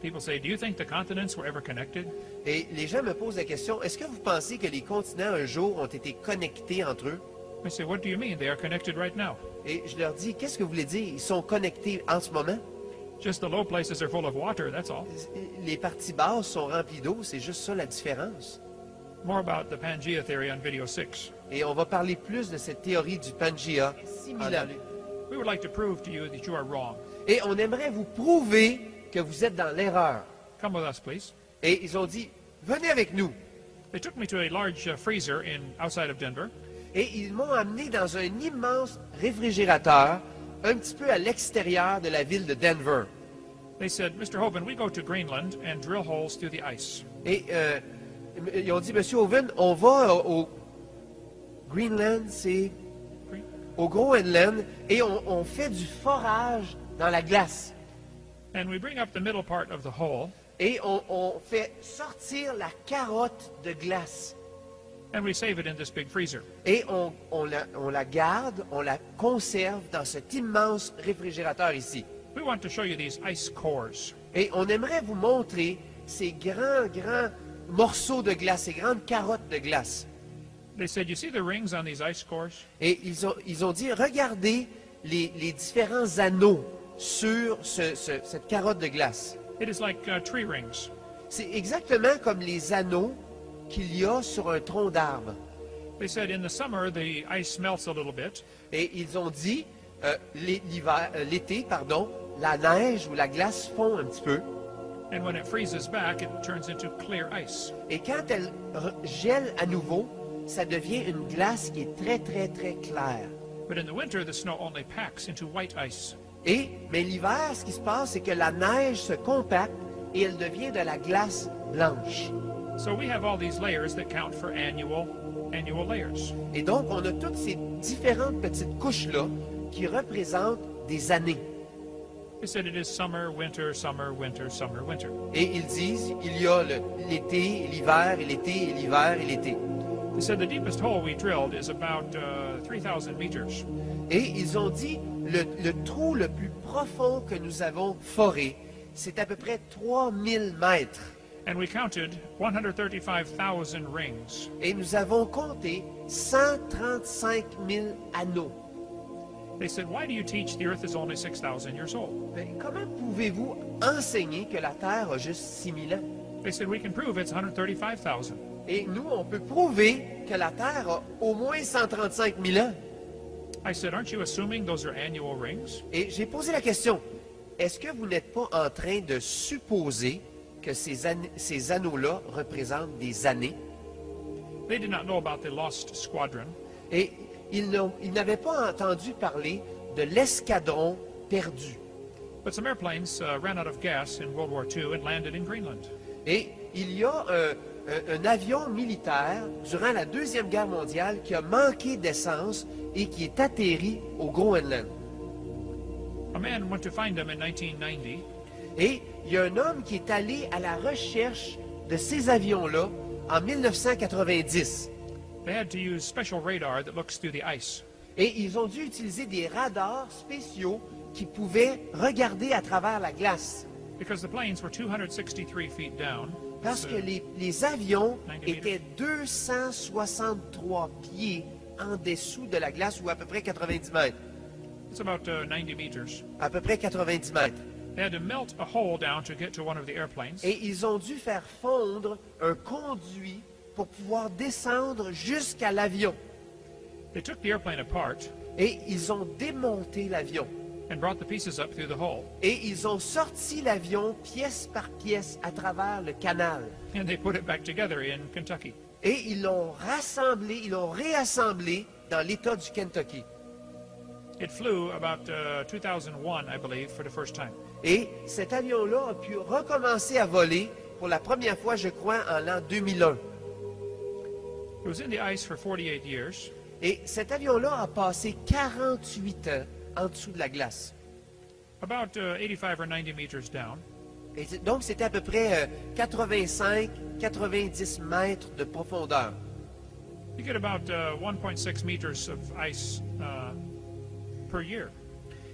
People say, do you think the continents were ever connected? Et les gens me posent la question, est-ce que vous pensez que les continents un jour ont été connectés entre eux? I say, what do you mean? They are connected right now. Et je leur dis, qu'est-ce que vous voulez dire? Ils sont connectés en ce moment? Just the low places are full of water, that's all. Les parties basses sont remplies d'eau, c'est juste ça la différence. More about the Pangea theory on video 6. Et on va parler plus de cette théorie du Pangea. 6000 ans. We would like to prove to you that you are wrong. Et on aimerait vous prouver que vous êtes dans l'erreur. Come with us, please. Et ils ont dit, venez avec nous. They took me to a large freezer outside of Denver. Et ils m'ont amené dans un immense réfrigérateur, un petit peu à l'extérieur de la ville de Denver. They said, Mr. Hoban, we go to Greenland and drill holes through the ice. Et ils ont dit, Monsieur Owen, on va au Greenland, c'est au Groenland, et on fait du forage dans la glace. And we bring up the middle part of the hole, Et on fait sortir la carotte de glace. and we save it in this big freezer. Et on la garde, on la conserve dans cet immense réfrigérateur ici. We want to show you these ice cores. Et on aimerait vous montrer ces grands morceaux de glace, ces grandes carottes de glace. They said, you see the rings on these ice cores? Et ils ont dit, regardez les différents anneaux sur cette carotte de glace. It is like tree rings. C'est exactement comme les anneaux qu'il y a sur un tronc d'arbre. They said in the summer the ice melts a little bit, Et ils ont dit, l'été, la neige ou la glace fond un petit peu. and when it freezes back, it turns into clear ice. Et quand elle gèle à nouveau, ça devient une glace qui est très claire. But in the winter, the snow only packs into white ice. Mais l'hiver, ce qui se passe, c'est que la neige se compacte et elle devient de la glace blanche. So we have all these layers that count for annual layers. Et donc, on a toutes ces différentes petites couches-là qui représentent des années. They said it is summer, winter, summer, winter, summer, winter. Et ils disent, il y a l'été, l'hiver, et l'été, et l'hiver, et l'été. They said the deepest hole we drilled is about 3,000 meters. Et ils ont dit, le trou le plus profond que nous avons foré, c'est à peu près 3000 mètres. And we counted 135,000 rings. Et nous avons compté 135 000 anneaux. They said, why do you teach the earth is only 6,000 years old? Mais comment pouvez-vous enseigner que la Terre a juste 6000 ans? They said, we can prove it's 135,000. Et nous, on peut prouver que la Terre a au moins 135 000 ans. I said, aren't you assuming those are annual rings? Et j'ai posé la question, est-ce que vous n'êtes pas en train de supposer que ces anneaux-là représentent des années? They did not know about the Lost Squadron. Et ils n'avaient pas entendu parler de l'escadron perdu. But some airplanes ran out of gas in World War II and landed in Greenland. Et il y a un avion militaire durant la Deuxième Guerre mondiale qui a manqué d'essence et qui est atterri au Groenland. A man went to find them in 1990. Et il y a un homme qui est allé à la recherche de ces avions-là en 1990. They had to use special radar that looks through the ice. Et ils ont dû utiliser des radars spéciaux qui pouvaient regarder à travers la glace. Because the planes were 263 feet down. Parce que les avions étaient 263 pieds en dessous de la glace, ou à peu près 90 mètres. It's about 90 meters. À peu près 90 mètres. They had to melt a hole down to get to one of the airplanes. Et ils ont dû faire fondre un conduit pour pouvoir descendre jusqu'à l'avion. They took the airplane apart, Et ils ont démonté l'avion. and brought the pieces up through the hole. Et ils ont sorti l'avion pièce par pièce à travers le canal. And they put it back together in Kentucky. Et ils l'ont rassemblé, ils l'ont réassemblé dans l'État du Kentucky. It flew about 2001, I believe, for the first time. Et cet avion-là a pu recommencer à voler pour la première fois, je crois, en l'an 2001. It was in the ice for 48 years. Et cet avion-là a passé 48 ans en dessous de la glace. About 85 or 90 meters down. Et donc, c'était à peu près 85-90 mètres de profondeur. You get about 1.6 meters of ice per year.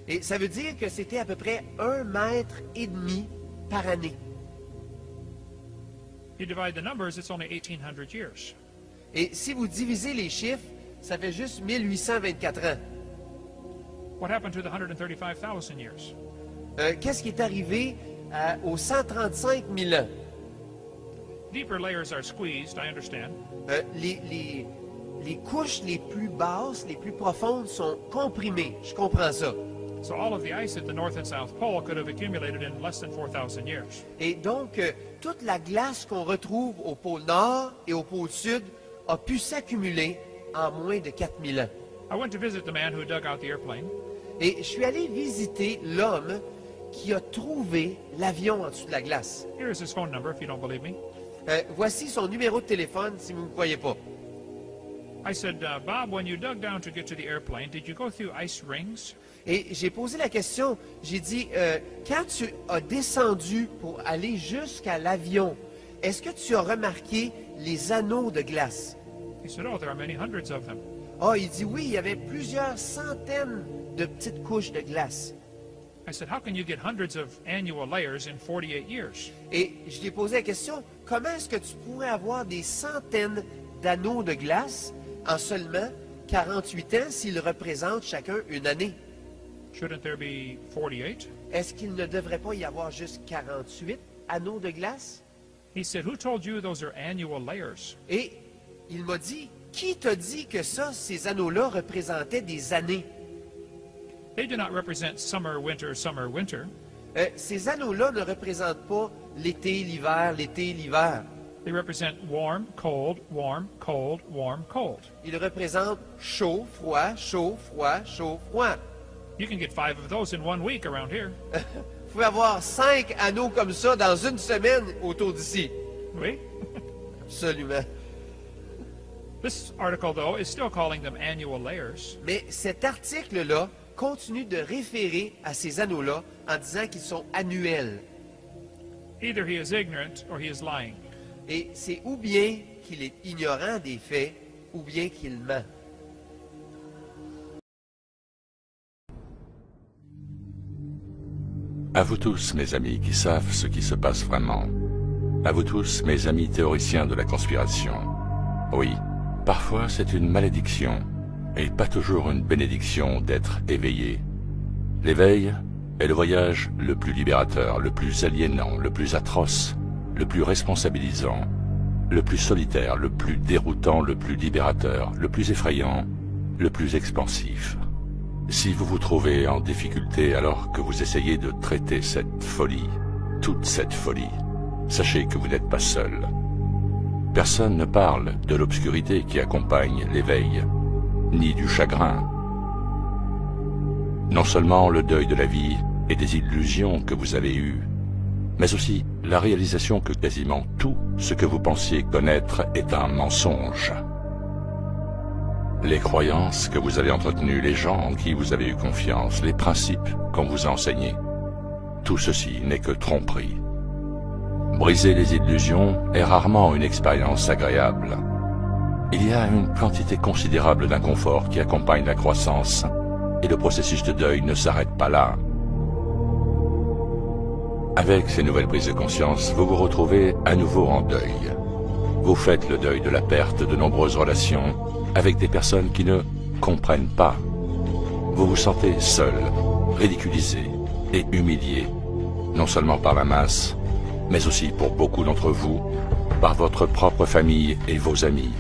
Et ça veut dire que c'était à peu près 1,5 mètre par année. You divide the numbers, it's only 1,800 years. Et si vous divisez les chiffres, ça fait juste 1824 ans. What happened to the 135,000 years? Qu'est-ce qui est arrivé aux 135 000 ans? Deeper layers are squeezed, I understand. Les couches les plus basses, les plus profondes sont comprimées. Je comprends ça. So all of the ice at the North and South Pole could have accumulated in less than 4,000 years. Et donc, toute la glace qu'on retrouve au pôle Nord et au pôle Sud a pu s'accumuler en moins de 4000 ans. I went to visit the man who dug out the airplane. Et je suis allé visiter l'homme qui a trouvé l'avion en dessous de la glace. Here is his phone number if you don't believe me. Voici son numéro de téléphone si vous ne me croyez pas. I said, Bob, when you dug down to get to the airplane, did you go through ice rings? Et j'ai posé la question, j'ai dit, quand tu as descendu pour aller jusqu'à l'avion, est-ce que tu as remarqué les anneaux de glace? He said, oh, there are many hundreds of them. Ah, il dit oui, il y avait plusieurs centaines de petites couches de glace. I said, how can you get hundreds of annual layers in 48 years? Et je lui ai posé la question, comment est-ce que tu pourrais avoir des centaines d'anneaux de glace en seulement 48 ans s'ils représentent chacun une année? Shouldn't there be 48? Est-ce qu'il ne devrait pas y avoir juste 48 anneaux de glace? He said, who told you those are annual layers? Et il m'a dit, qui t'a dit que ça, ces anneaux-là représentaient des années? They do not represent summer, winter, summer, winter. Ces anneaux-là ne représentent pas l'été, l'hiver, l'été, l'hiver. They represent warm, cold, warm, cold, warm, cold. Ils représentent chaud, froid, chaud, froid, chaud, froid. You can get 5 of those in 1 week around here. Vous pouvez avoir 5 anneaux comme ça dans une semaine autour d'ici. Oui? Absolument. This article, though, is still calling them annual layers. Mais cet article-là continue de référer à ces anneaux-là en disant qu'ils sont annuels. Either he is ignorant or he is lying. Et c'est ou bien qu'il est ignorant des faits, ou bien qu'il ment. À vous tous, mes amis, qui savent ce qui se passe vraiment. À vous tous, mes amis théoriciens de la conspiration. Oui, parfois c'est une malédiction, et pas toujours une bénédiction d'être éveillé. L'éveil est le voyage le plus libérateur, le plus aliénant, le plus atroce, le plus responsabilisant, le plus solitaire, le plus déroutant, le plus libérateur, le plus effrayant, le plus expansif. Si vous vous trouvez en difficulté alors que vous essayez de traiter cette folie, toute cette folie, sachez que vous n'êtes pas seul. Personne ne parle de l'obscurité qui accompagne l'éveil, ni du chagrin. Non seulement le deuil de la vie et des illusions que vous avez eues, mais aussi la réalisation que quasiment tout ce que vous pensiez connaître est un mensonge. Les croyances que vous avez entretenues, les gens en qui vous avez eu confiance, les principes qu'on vous a enseignés, tout ceci n'est que tromperie. Briser les illusions est rarement une expérience agréable. Il y a une quantité considérable d'inconfort qui accompagne la croissance, et le processus de deuil ne s'arrête pas là. Avec ces nouvelles prises de conscience, vous vous retrouvez à nouveau en deuil. Vous faites le deuil de la perte de nombreuses relations avec des personnes qui ne comprennent pas. Vous vous sentez seul, ridiculisé et humilié, non seulement par la masse, mais aussi pour beaucoup d'entre vous, par votre propre famille et vos amis.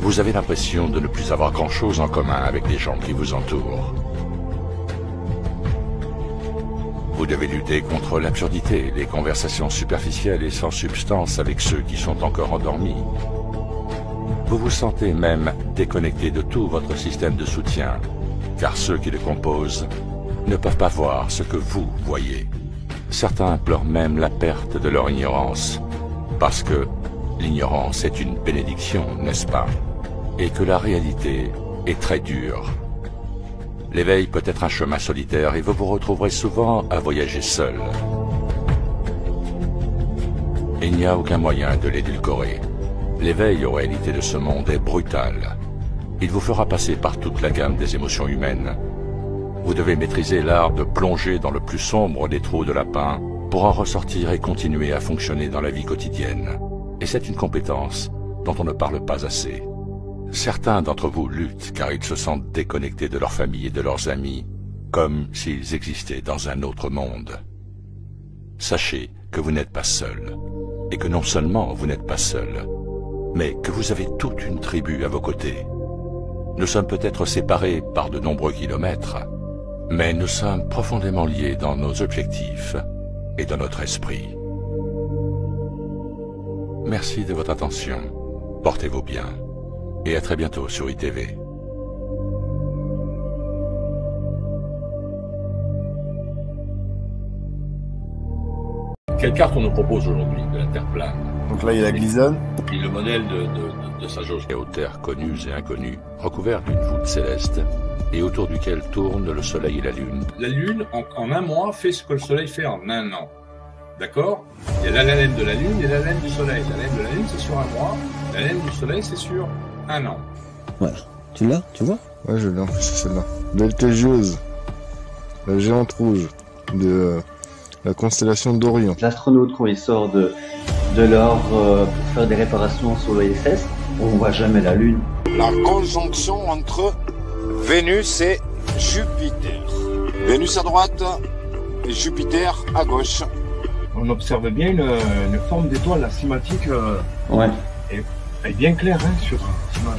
Vous avez l'impression de ne plus avoir grand-chose en commun avec les gens qui vous entourent. Vous devez lutter contre l'absurdité, les conversations superficielles et sans substance avec ceux qui sont encore endormis. Vous vous sentez même déconnecté de tout votre système de soutien, car ceux qui le composent ne peuvent pas voir ce que vous voyez. Certains pleurent même la perte de leur ignorance, parce que l'ignorance est une bénédiction, n'est-ce pas? Et que la réalité est très dure. L'éveil peut être un chemin solitaire et vous vous retrouverez souvent à voyager seul. Il n'y a aucun moyen de l'édulcorer. L'éveil aux réalités de ce monde est brutal. Il vous fera passer par toute la gamme des émotions humaines. Vous devez maîtriser l'art de plonger dans le plus sombre des trous de lapin pour en ressortir et continuer à fonctionner dans la vie quotidienne. Et c'est une compétence dont on ne parle pas assez. Certains d'entre vous luttent car ils se sentent déconnectés de leur famille et de leurs amis, comme s'ils existaient dans un autre monde. Sachez que vous n'êtes pas seul, et que non seulement vous n'êtes pas seul, mais que vous avez toute une tribu à vos côtés. Nous sommes peut-être séparés par de nombreux kilomètres, mais nous sommes profondément liés dans nos objectifs et dans notre esprit. Merci de votre attention. Portez-vous bien. Et à très bientôt sur ITV. Quelle carte on nous propose aujourd'hui de la Terre plane? Donc là, il y a la glisonne. Puis le modèle de sa jauge. Et aux terres connues et inconnues, recouvertes d'une voûte céleste, et autour duquel tournent le soleil et la lune. La lune, en un mois, fait ce que le soleil fait en un an. D'accord? Il y a la laine de la lune et la laine du soleil. La laine de la lune, c'est sur un mois. La laine du soleil, c'est sur un an. Voilà. Tu l'as, tu vois? Ouais, je l'ai, c'est celle-là. Betelgeuse, la géante rouge de la constellation d'Orion. L'astronaute, quand il sort de l'or pour faire des réparations sur l'ISS, on voit jamais la Lune. La conjonction entre Vénus et Jupiter. Vénus à droite et Jupiter à gauche. On observe bien une forme d'étoile, la cinématique. Ouais. Elle est bien claire hein, sur l'image.